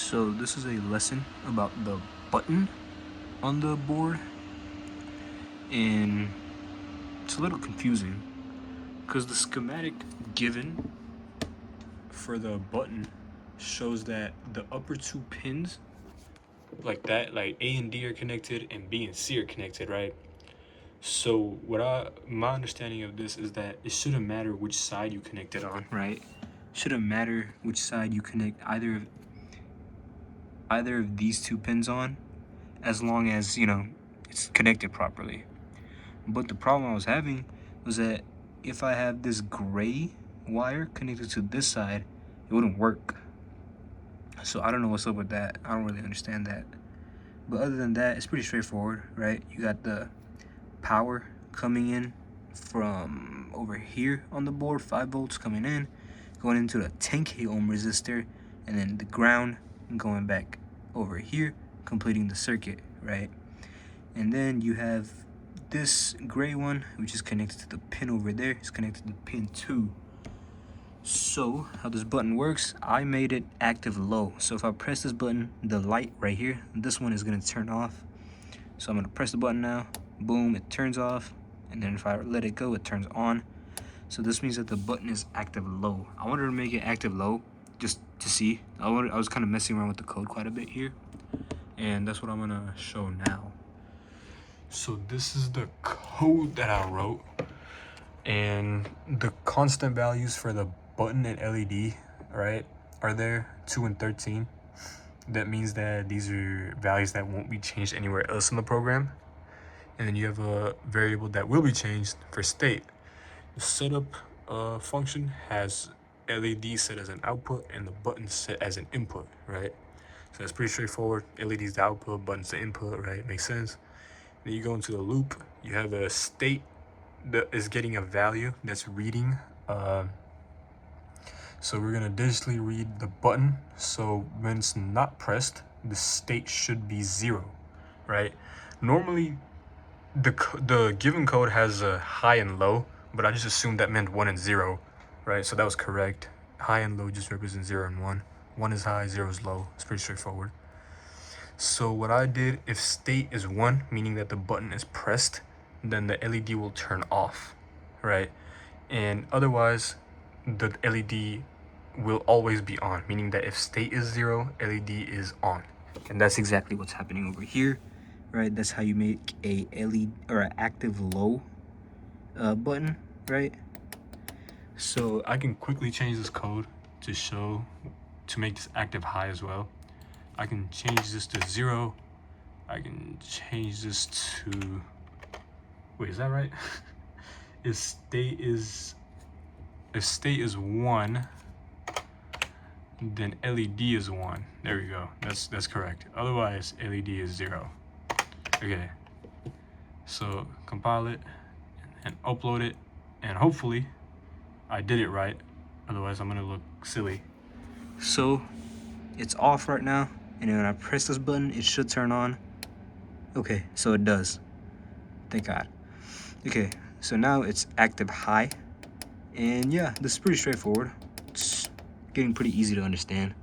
So this is a lesson about the button on the board, and it's a little confusing because the schematic given for the button shows that the upper two pins, like that, like A and D are connected and B and C are connected, right? So my understanding of this is that it shouldn't matter which side you connect it on, right? Shouldn't matter which side you connect either of these two pins on, as long as, it's connected properly. But the problem I was having was that if I have this gray wire connected to this side, it wouldn't work. So I don't know what's up with that. I don't really understand that. But other than that, it's pretty straightforward, right? You got the power coming in from over here on the board, 5 volts coming in, going into the 10k ohm resistor, and then the ground going back over here, completing the circuit, right? And then you have this gray one, which is connected to the pin over there. It's connected to pin 2. So how this button works, I made it active low. So if I press this button, the light right here, this one is going to turn off. So I'm going to press the button now. Boom, it turns off. And then if I let it go, it turns on. So this means that the button is active low. I wanted to make it active low just to see. I was kind of messing around with the code quite a bit here. And that's what I'm going to show now. So this is the code that I wrote. And the constant values for the button and LED, right, are there, 2 and 13. That means that these are values that won't be changed anywhere else in the program. And then you have a variable that will be changed for state. The setup function has LED set as an output and the button set as an input, right? So that's pretty straightforward. LED is the output, button's the input, right? Makes sense. Then you go into the loop. You have a state that is getting a value that's reading. So we're gonna digitally read the button. So when it's not pressed, the state should be 0, right? Normally, the given code has a high and low, but I just assumed that meant 1 and 0, right? So that was correct. High and low just represent 0 and 1. 1 is high, 0 is low. It's pretty straightforward. So what I did, if state is 1, meaning that the button is pressed, then the LED will turn off, right? And otherwise, the LED will always be on, meaning that if state is 0, LED is on. And that's exactly what's happening over here, right? That's how you make a LED or an active low button, right? So I can quickly change this code to make this active high as well. I can change this to 0. I can change this to, wait, is that right? If state is 1, then LED is 1. There we go. That's correct. Otherwise, LED is 0. Okay. So compile it and upload it, and hopefully I did it right. Otherwise, I'm gonna look silly. So it's off right now, and when I press this button, it should turn on. Okay, so it does. Thank God. Okay, so now it's active high. And yeah, this is pretty straightforward. It's getting pretty easy to understand.